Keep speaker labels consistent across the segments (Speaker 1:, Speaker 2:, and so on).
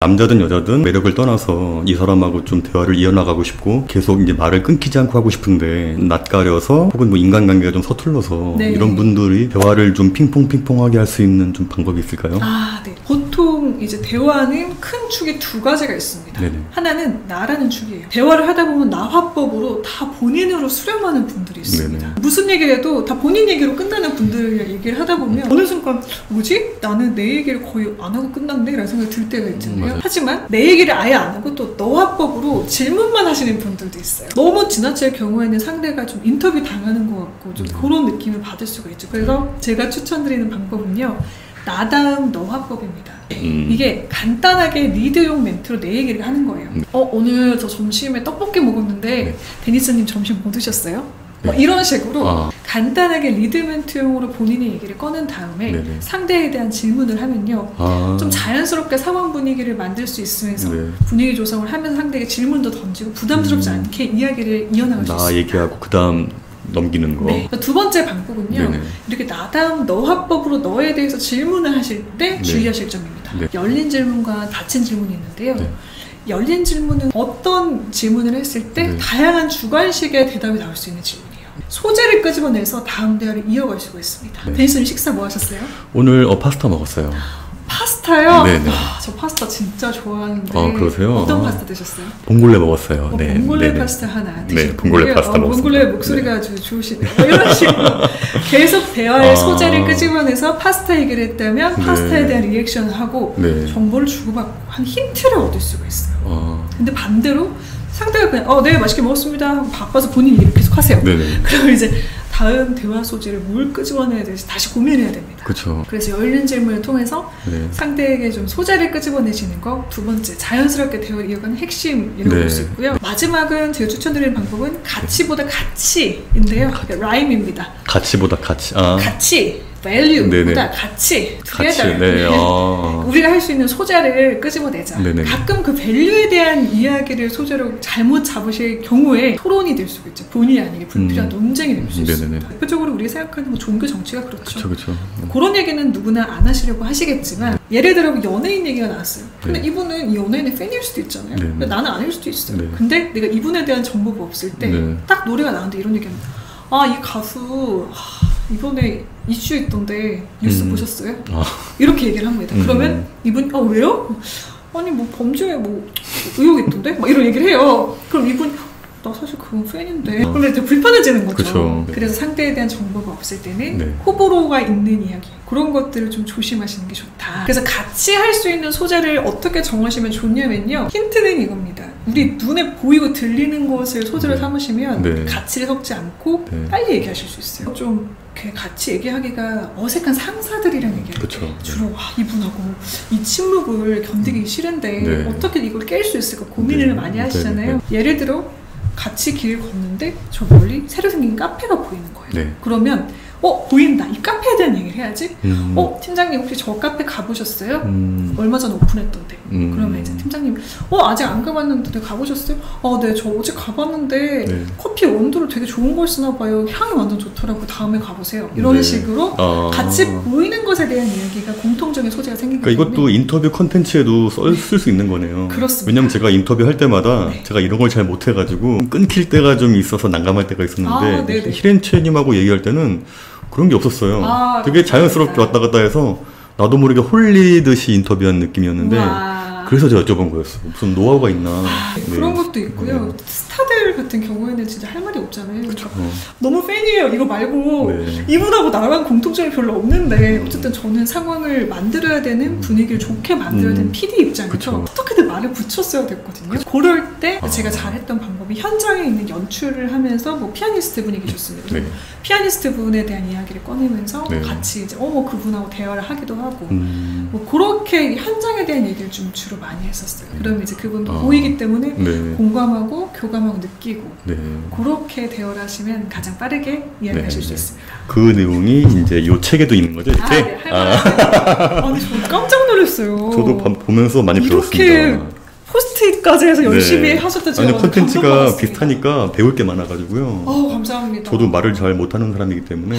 Speaker 1: 남자든 여자든 매력을 떠나서 이 사람하고 좀 대화를 이어나가고 싶고 계속 이제 말을 끊기지 않고 하고 싶은데 낯가려서 혹은 뭐 인간관계가 좀 서툴러서
Speaker 2: 네.
Speaker 1: 이런 분들이 대화를 좀 핑퐁핑퐁하게 할 수 있는 좀 방법이 있을까요?
Speaker 2: 네. 보통 이제 대화는 큰 축이 두 가지가 있습니다.
Speaker 1: 네네.
Speaker 2: 하나는 나라는 축이에요. 대화를 하다 보면 나화법으로 다 본인으로 수렴하는 분들이 있습니다.
Speaker 1: 네네.
Speaker 2: 무슨 얘기를 해도 다 본인 얘기로 끝나는 분들 얘기를 하다 보면 어느 순간 뭐지? 나는 내 얘기를 거의 안 하고 끝났네? 라는 생각이 들 때가 있잖아요. 하지만 내 얘기를 아예 안 하고 또 너화법으로 질문만 하시는 분들도 있어요. 너무 지나칠 경우에는 상대가 좀 인터뷰 당하는 것 같고 좀 그런 느낌을 받을 수가 있죠. 그래서 제가 추천드리는 방법은요, 나다음 너화법입니다. 이게 간단하게 리드용 멘트로 내 얘기를 하는 거예요. 오늘 저 점심에 떡볶이 먹었는데 데니스님 점심 뭐 드셨어요? 뭐 이런 식으로 간단하게 리드 멘트용으로 본인의 얘기를 꺼낸 다음에
Speaker 1: 네네.
Speaker 2: 상대에 대한 질문을 하면요, 좀 자연스럽게 상황 분위기를 만들 수 있으면서
Speaker 1: 네.
Speaker 2: 분위기 조성을 하면서 상대에게 질문도 던지고 부담스럽지 않게 이야기를 이어나갈 수
Speaker 1: 나
Speaker 2: 있습니다.
Speaker 1: 얘기하고 그 다음 넘기는 거.
Speaker 2: 네. 두 번째 방법은요,
Speaker 1: 네네.
Speaker 2: 이렇게 나다음 너화법으로 너에 대해서 질문을 하실 때 주의하실 점입니다.
Speaker 1: 네.
Speaker 2: 열린 질문과 닫힌 질문이 있는데요.
Speaker 1: 네.
Speaker 2: 열린 질문은 어떤 질문을 했을 때 다양한 주관식의 대답이 나올 수 있는 질문이에요. 소재를 끄집어내서 다음 대화를 이어갈 수가 있습니다. 데니스님 식사 뭐 하셨어요?
Speaker 1: 오늘 파스타 먹었어요.
Speaker 2: 파스타요?
Speaker 1: 네네.
Speaker 2: 저 파스타 진짜 좋아하는데.
Speaker 1: 그러세요?
Speaker 2: 어떤 파스타 드셨어요?
Speaker 1: 봉골레 먹었어요. 네.
Speaker 2: 봉골레
Speaker 1: 네네.
Speaker 2: 파스타 하나 드셨고요.
Speaker 1: 네, 봉골레 파스타 먹었습니다.
Speaker 2: 봉골레 목소리가 아주 좋으시네요. 이런 식으로 계속 대화의 소재를 끄집어내서 파스타 얘기를 했다면 파스타에 대한 리액션을 하고 정보를 주고받고 한 힌트를 얻을 수가 있어요. 근데 반대로 상대가 그냥 네 맛있게 먹었습니다 하고 바빠서 본인이 얘기를 계속 하세요.
Speaker 1: 네네.
Speaker 2: 그럼 이제 다음 대화 소재를 뭘 끄집어내야 될지 다시 고민해야 됩니다.
Speaker 1: 그렇죠.
Speaker 2: 그래서 열린 질문을 통해서 상대에게 좀 소재를 끄집어내시는 거, 두 번째 자연스럽게 대화를 이어가는 핵심이라고 볼 수 있고요. 마지막은 제가 추천드리는 방법은 가치보다 가치인데요. 라임입니다.
Speaker 1: 가치보다 가치.
Speaker 2: 가치, value보다 가치, together. 우리가 할 수 있는 소재를 끄집어내자. 가끔 그 value에 대한 이야기를 소재로 잘못 잡으실 경우에 토론이 될 수가 있죠. 본의 아니게 불필요한 논쟁이 될 수 있습니다. 대표적으로 우리가 생각하는 뭐 종교 정치가 그렇죠.
Speaker 1: 그렇죠.
Speaker 2: 그런 얘기는 누구나 안 하시려고 하시겠지만 예를 들어 연예인 얘기가 나왔어요. 근데 이분은 이 연예인의 팬일 수도 있잖아요. 근데 나는 아닐 수도 있어요. 근데 내가 이분에 대한 정보가 없을 때 딱 노래가 나왔는데 이런 얘기합니다. 이 가수 이번에 이슈 있던데 뉴스 보셨어요? 이렇게 얘기를 합니다. 그러면 이분이 왜요? 아니 뭐 범죄에 뭐 의혹 있던데? 막 이런 얘기를 해요. 그럼 이분이 나 사실 그건 팬인데 그런데 되게 불편해지는 거죠.
Speaker 1: 그쵸.
Speaker 2: 그래서 상대에 대한 정보가 없을 때는 호불호가 있는 이야기, 그런 것들을 좀 조심하시는 게 좋다. 그래서 같이 할 수 있는 소재를 어떻게 정하시면 좋냐면요, 힌트는 이겁니다. 우리 눈에 보이고 들리는 것을 소재로 삼으시면 가치를 섞지 않고 빨리 얘기하실 수 있어요. 좀 이렇게 같이 얘기하기가 어색한 상사들이랑 얘기할 때 주로 이분하고 이 침묵을 견디기 싫은데 어떻게 이걸 깰 수 있을까 고민을 많이 하시잖아요. 예를 들어 같이 길을 걷는데 저 멀리 새로 생긴 카페가 보이는 거예요. 그러면 보인다. 이 카페에 대한 얘기를 해야지. 팀장님 혹시 저 카페 가보셨어요? 얼마 전에 오픈했던데. 그러면 이제 팀장님 아직 안 가봤는데 가보셨어요? 네, 저 어제 가봤는데 커피 원두를 되게 좋은 걸 쓰나 봐요. 향이 완전 좋더라고. 다음에 가보세요. 이런 식으로 같이 보이는 것에 대한 이야기가 공통적인 소재가 생기기 때문에
Speaker 1: 이것도 인터뷰 컨텐츠에도 쓸 수 있는 거네요.
Speaker 2: 그렇습니다.
Speaker 1: 왜냐면 제가 인터뷰 할 때마다 제가 이런 걸 잘 못해가지고 끊길 때가 좀 있어서 난감할 때가 있었는데 히렌체님하고 얘기할 때는 그런 게 없었어요. 되게 자연스럽게 왔다 갔다 해서 나도 모르게 홀리듯이 인터뷰한 느낌이었는데 그래서 제가 여쭤본 거였어. 무슨 노하우가 있나.
Speaker 2: 그런 것도 있고요. 스타들 같은 경우에는 진짜 할 말이 없잖아요. 너무 팬이에요. 이거 말고 이분하고 나랑 공통점이 별로 없는데 어쨌든 저는 상황을 만들어야 되는, 분위기를 좋게 만들어야 되는 PD 입장에서 어떻게든 말을 붙였어야 됐거든요. 그럴 때 제가 잘했던 방법이 현장에 있는 연출을 하면서 뭐 피아니스트 분이 계셨습니다. 피아니스트 분에 대한 이야기를 꺼내면서 같이 이제 그분하고 대화를 하기도 하고 뭐 그렇게 현장에 대한 얘기를 좀 주로 많이 했었어요. 그러면 이제 그분도 보이기 때문에 공감하고 교감하고 느끼고 그렇게 대화를 하시면 가장 빠르게 이야기하실 수 있습니다.
Speaker 1: 그 내용이 이제 요 책에도 있는 거죠? 이렇게?
Speaker 2: 아니 저 깜짝 놀랐어요.
Speaker 1: 저도 보면서 많이 배웠습니다.
Speaker 2: 이렇게 포스트잇까지 해서 열심히 하셨던 제가
Speaker 1: 콘텐츠가 비슷하니까 배울 게 많아가지고요.
Speaker 2: 감사합니다.
Speaker 1: 저도 말을 잘 못하는 사람이기 때문에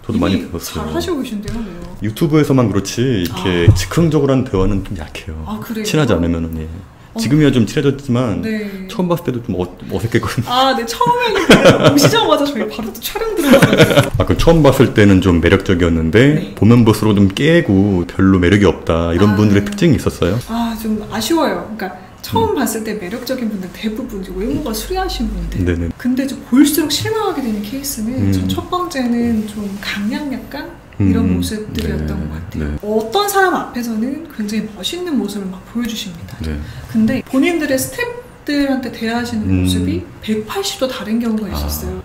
Speaker 1: 저도 많이 배웠어요.
Speaker 2: 잘 하시고 계신데요.
Speaker 1: 유튜브에서만 그렇지 이렇게 즉흥적으로 하는 대화는 좀 약해요. 그래요? 친하지 않으면은. 예. 지금이야 좀 친해졌지만 처음 봤을 때도 좀 어색했거든요.
Speaker 2: 네. 처음에는 오시자마자 저희 바로 또 촬영 들어가거든요.
Speaker 1: 그럼 처음 봤을 때는 좀 매력적이었는데 보면 볼수록 좀 깨고 별로 매력이 없다 이런 분들의 특징이 있었어요?
Speaker 2: 좀 아쉬워요. 그러니까 처음 봤을 때 매력적인 분들 대부분 외모가 수려하신 분들.
Speaker 1: 네네.
Speaker 2: 근데 좀 볼수록 실망하게 되는 케이스는 전 첫 번째는 좀 강약 약간 이런 모습들이었던 것 같아요. 어떤 사람 앞에서는 굉장히 멋있는 모습을 막 보여주십니다. 근데 본인들의 스태프들한테 대하시는 모습이 180도 다른 경우가 있었어요.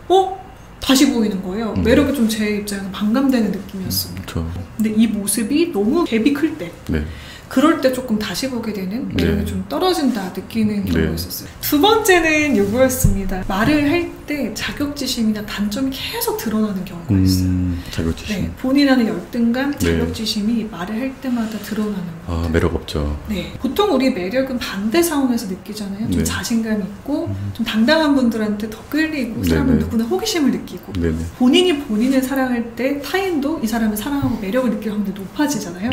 Speaker 2: 다시 보이는 거예요. 매력이 좀 제 입장에서 반감되는 느낌이었습니다. 근데 이 모습이 너무 갭이 클 때 그럴 때 조금 다시 보게 되는 매력이 좀 떨어진다 느끼는 경우가 있었어요. 두 번째는 이거였습니다. 말을 할 때 자격지심이나 단점이 계속 드러나는 경우가 있어요.
Speaker 1: 자격지심.
Speaker 2: 본인한테 열등감, 자격지심이 말을 할 때마다 드러나는 거예요.
Speaker 1: 매력 없죠.
Speaker 2: 보통 우리 매력은 반대 상황에서 느끼잖아요. 좀 자신감 있고 좀 당당한 분들한테 더 끌리고 사람은 누구나 호기심을 느끼고 본인이 본인을 사랑할 때 타인도 이 사람을 사랑하고 매력을 느낄 확률이 높아지잖아요.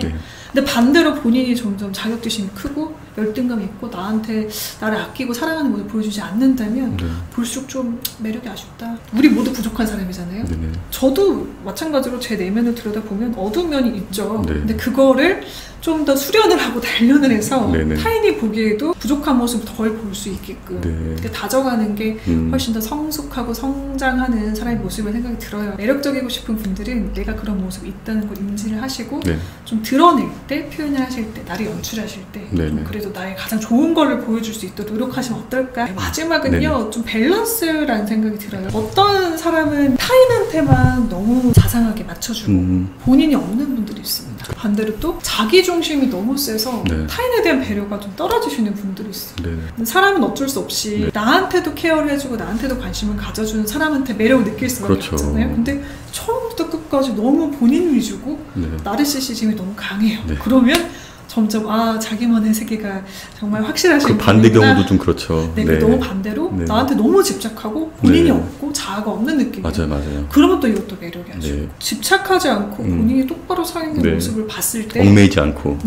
Speaker 2: 근데 반대로 본인이 점점 자격지심이 크고 열등감이 있고 나를 아끼고 사랑하는 모습을 보여주지 않는다면 볼수록 좀 매력이 아쉽다. 우리 모두 부족한 사람이잖아요. 저도 마찬가지로 제 내면을 들여다보면 어두운 면이 있죠. 근데 그거를 좀 더 수련을 하고 단련을 해서 타인이 보기에도 부족한 모습을 덜 볼 수 있게끔 그러니까 다져가는 게 훨씬 더 성숙하고 성장하는 사람의 모습을 생각이 들어요. 매력적이고 싶은 분들은 내가 그런 모습이 있다는 걸 인지를 하시고 좀 드러낼 때, 표현을 하실 때, 나를 연출하실 때 그래도 나의 가장 좋은 거를 보여줄 수 있도록 노력하시면 어떨까? 마지막은요, 좀 밸런스라는 생각이 들어요. 어떤 사람은 타인한테만 너무 자상하게 맞춰주고 본인이 없는 분들이 있습니다. 반대로 또 자기 중심이 너무 세서 타인에 대한 배려가 좀 떨어지시는 분들이 있어요. 사람은 어쩔 수 없이 나한테도 케어를 해주고 나한테도 관심을 가져주는 사람한테 매력을 느낄 수밖에 없잖아요. 근데 처음부터 끝까지 너무 본인 위주고 나르시시즘이 너무 강해요. 그러면 점점 자기만의 세계가 정말 확실하신
Speaker 1: 반대 경우도 좀 그렇죠.
Speaker 2: 너무 반대로 나한테 너무 집착하고 본인이 없고 자아가 없는 느낌.
Speaker 1: 맞아요.
Speaker 2: 그러면 또 이것도 매력이 아니죠. 집착하지 않고 본인이 똑바로 서 있는 모습을 봤을 때
Speaker 1: 얽매이지 않고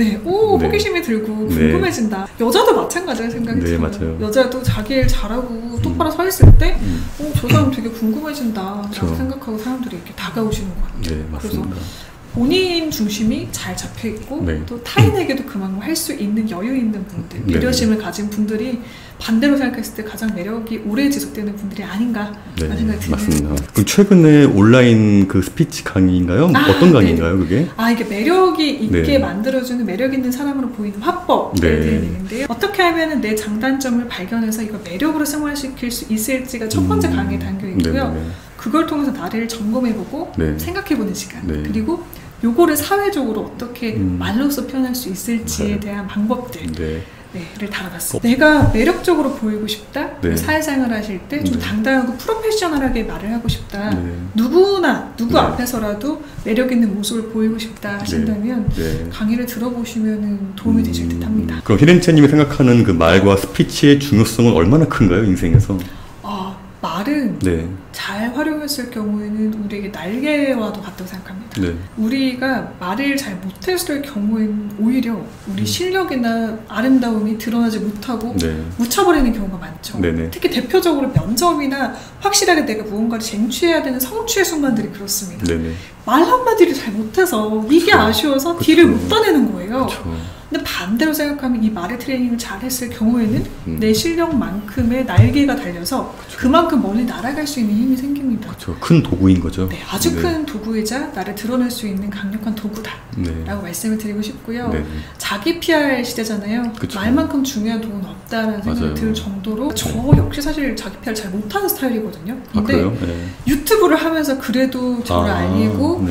Speaker 2: 호기심이 들고 궁금해진다. 여자도 마찬가지라는 생각이 들어요.
Speaker 1: 맞아요.
Speaker 2: 여자도 자기 일 잘하고 똑바로 서 있을 때 저 사람 되게 궁금해진다 라고 생각하고 사람들이 이렇게 다가오시는 것 같아요.
Speaker 1: 맞습니다.
Speaker 2: 그래서 본인 중심이 잘 잡혀있고 또 타인에게도 그만큼 할 수 있는 여유 있는 분들, 배려심을 가진 분들이 반대로 생각했을 때 가장 매력이 오래 지속되는 분들이 아닌가 라는 생각이 듭니다.
Speaker 1: 맞습니다. 그럼 최근에 온라인 그 스피치 강의인가요? 어떤 강의인가요 그게?
Speaker 2: 이게 매력이 있게 만들어주는 매력 있는 사람으로 보이는 화법에 대한 얘기인데요. 어떻게 하면 내 장단점을 발견해서 이걸 매력으로 승화시킬 수 있을지가 첫 번째 강의에 담겨 있고요. 그걸 통해서 나를 점검해보고 생각해보는 시간 그리고 요거를 사회적으로 어떻게 말로써 표현할 수 있을지에 대한 방법들을 다뤄봤습니다. 내가 매력적으로 보이고 싶다, 사회생활 하실 때 좀 당당하고 프로페셔널하게 말을 하고 싶다, 누구나 누구 앞에서라도 매력 있는 모습을 보이고 싶다 하신다면 강의를 들어보시면 도움이 되실 듯 합니다.
Speaker 1: 그럼 히렌체님이 생각하는 그 말과 스피치의 중요성은 얼마나 큰가요, 인생에서?
Speaker 2: 말은 잘 활용했을 경우에는 우리에게 날개와도 같다고 생각합니다. 우리가 말을 잘 못했을 경우에는 오히려 우리 실력이나 아름다움이 드러나지 못하고 묻혀버리는 경우가 많죠. 특히 대표적으로 면접이나 확실하게 내가 무언가를 쟁취해야 되는 성취의 순간들이 그렇습니다. 말 한마디를 잘 못해서 이게 아쉬워서 딜을 못 따내는 거예요. 근데 반대로 생각하면 이 말의 트레이닝을 잘 했을 경우에는 내 실력만큼의 날개가 달려서 그만큼 멀리 날아갈 수 있는 힘이 생깁니다.
Speaker 1: 큰 도구인 거죠.
Speaker 2: 아주 큰 도구이자 나를 드러낼 수 있는 강력한 도구다 라고 말씀을 드리고 싶고요. 자기 PR 시대잖아요. 말만큼 중요한 도구는 없다라는 생각이 들 정도로 저 역시 사실 자기 PR 잘 못하는 스타일이거든요. 근데 유튜브를 하면서 그래도 저를 알리고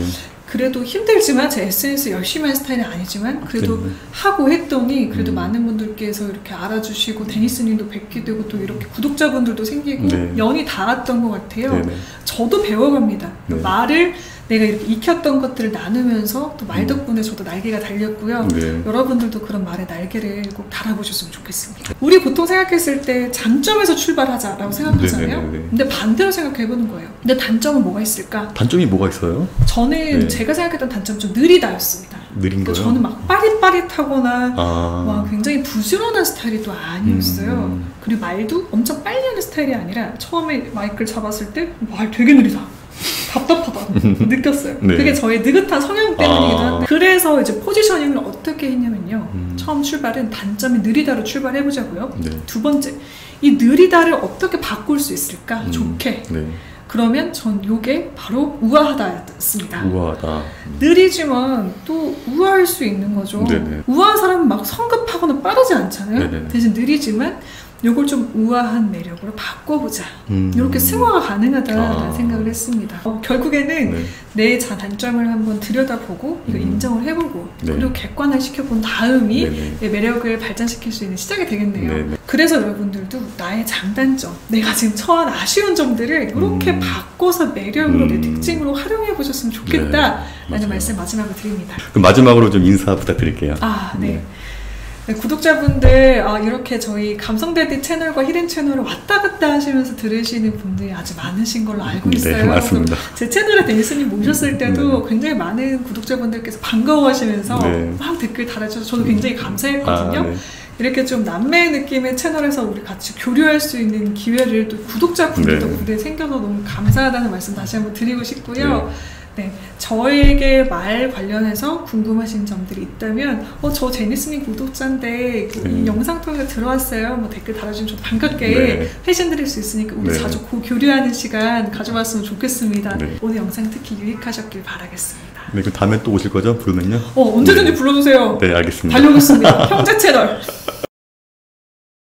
Speaker 2: 그래도 힘들지만 제 SNS 열심히 한 스타일은 아니지만 그래도 하고 했더니 그래도 많은 분들께서 이렇게 알아주시고 데니스님도 뵙게 되고 또 이렇게 구독자분들도 생기고 연이 닿았던 것 같아요. 저도 배워갑니다. 말을 내가 이렇게 익혔던 것들을 나누면서 또 말 덕분에 저도 날개가 달렸고요.
Speaker 1: 네.
Speaker 2: 여러분들도 그런 말에 날개를 꼭 달아보셨으면 좋겠습니다. 우리 보통 생각했을 때 장점에서 출발하자라고 생각하잖아요.
Speaker 1: 네네네.
Speaker 2: 근데 반대로 생각해보는 거예요. 근데 단점은 뭐가 있을까?
Speaker 1: 단점이 뭐가 있어요?
Speaker 2: 저는
Speaker 1: 네.
Speaker 2: 제가 생각했던 단점은 좀 느리다였습니다.
Speaker 1: 느린 거요?
Speaker 2: 저는 막 빠릿빠릿하거나 막 굉장히 부지런한 스타일이 또 아니었어요. 그리고 말도 엄청 빨리 하는 스타일이 아니라 처음에 마이크를 잡았을 때 말 되게 느리다. 답답하다 느꼈어요.
Speaker 1: 네.
Speaker 2: 그게 저의 느긋한 성향 때문이기도 한데 그래서 이제 포지셔닝을 어떻게 했냐면요. 처음 출발은 단점이 느리다로 출발해보자고요.
Speaker 1: 네.
Speaker 2: 두 번째, 이 느리다를 어떻게 바꿀 수 있을까? 좋게.
Speaker 1: 네.
Speaker 2: 그러면 전 요게 바로 우아하다였습니다.
Speaker 1: 우아하다.
Speaker 2: 느리지만 또 우아할 수 있는 거죠.
Speaker 1: 네네.
Speaker 2: 우아한 사람은 막 성급하거나 빠르지 않잖아요.
Speaker 1: 네네.
Speaker 2: 대신 느리지만 요걸 좀 우아한 매력으로 바꿔보자. 이렇게 승화가 가능하다라는 생각을 했습니다. 결국에는
Speaker 1: 네.
Speaker 2: 내 단점을 한번 들여다보고 이거 인정을 해보고
Speaker 1: 네.
Speaker 2: 그리고 객관화시켜본 다음이
Speaker 1: 네네.
Speaker 2: 내 매력을 발전시킬 수 있는 시작이 되겠네요.
Speaker 1: 네네.
Speaker 2: 그래서 여러분들도 나의 장단점, 내가 지금 처한 아쉬운 점들을 이렇게 바꿔서 매력으로 내 특징으로 활용해 보셨으면 좋겠다라는
Speaker 1: 네.
Speaker 2: 말씀 마지막으로 드립니다.
Speaker 1: 그럼 마지막으로 좀 인사 부탁드릴게요.
Speaker 2: 네. 네, 구독자분들 이렇게 저희 감성데디 채널과 히든 채널을 왔다 갔다 하시면서 들으시는 분들이 아주 많으신 걸로 알고 있어요.
Speaker 1: 네, 맞습니다.
Speaker 2: 제 채널에 데니스님 모셨을 때도 굉장히 많은 구독자분들께서 반가워하시면서 막 댓글 달아주셔서 저도 굉장히 감사했거든요.
Speaker 1: 네.
Speaker 2: 이렇게 좀 남매 느낌의 채널에서 우리 같이 교류할 수 있는 기회를 또 구독자분들 덕분에 생겨서 너무 감사하다는 말씀 다시 한번 드리고 싶고요. 네, 저에게 말 관련해서 궁금하신 점들이 있다면 저 제니스님 구독자인데 이 영상 통해서 들어왔어요. 뭐 댓글 달아주면 좀 반갑게 회신 드릴 수 있으니까 우리 자주 교류하는 시간 가져봤으면 좋겠습니다. 오늘 영상 특히 유익하셨길 바라겠습니다.
Speaker 1: 네, 그 다음에 또 오실 거죠? 부르면요?
Speaker 2: 언제든지 불러주세요.
Speaker 1: 네, 알겠습니다.
Speaker 2: 달려오겠습니다. 형제 채널.